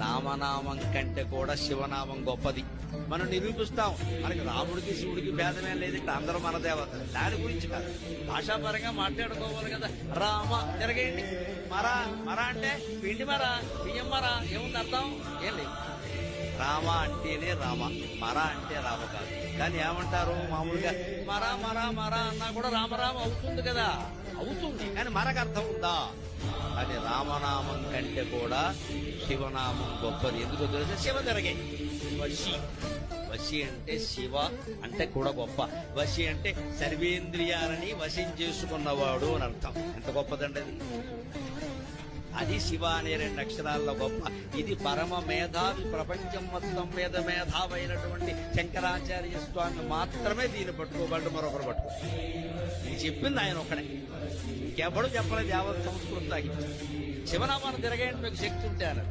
రామనామం కంటే కూడా శివనామం గొప్పది. మనం నిరూపిస్తాం. మనకి రాముడికి శివుడికి భేదమే లేదంటే అందరూ మన దేవత. దాని గురించి కాదు, భాషాపరంగా మాట్లాడుకోవాలి కదా. రామ తిరగేయండి. మరా మరా అంటే పిండి మరా, బియ్యం మరా, ఏముంది అర్థం? ఏం లేదు. రామ అంటేనే రామ, మరా అంటే రామ కాదు. కానీ ఏమంటారు మామూలుగా మరా మరా మరా అన్నా కూడా రామరామ అవుతుంది కదా. అవుతుంది, కానీ మరకు అర్థం ఉందా? కానీ రామనామం కంటే కూడా శివనామం గొప్పది. ఎందుకో తెలిసి శివ తిరగే. వశి, వశి అంటే శివ అంటే కూడా గొప్ప. వశి అంటే సర్వేంద్రియాలని వశం చేసుకున్నవాడు అని అర్థం. ఎంత గొప్పదండి అది. అది శివ అనే 2 అక్షరాల్లో గొప్ప. ఇది పరమ మేధావి, ప్రపంచం మొత్తం మీద మేధావైనటువంటి శంకరాచార్య స్వామి మాత్రమే దీన్ని పట్టుకోబడ్డు, మరొకరు పట్టుకో. ఇది చెప్పింది ఆయన ఒక్కడే, ఇంకెవడు చెప్పలేదు. యావత్ సంస్కృతి తాగించారు. శివనామాన్ని తిరగేయండి మీకు శక్తి ఉంటే అన్నది.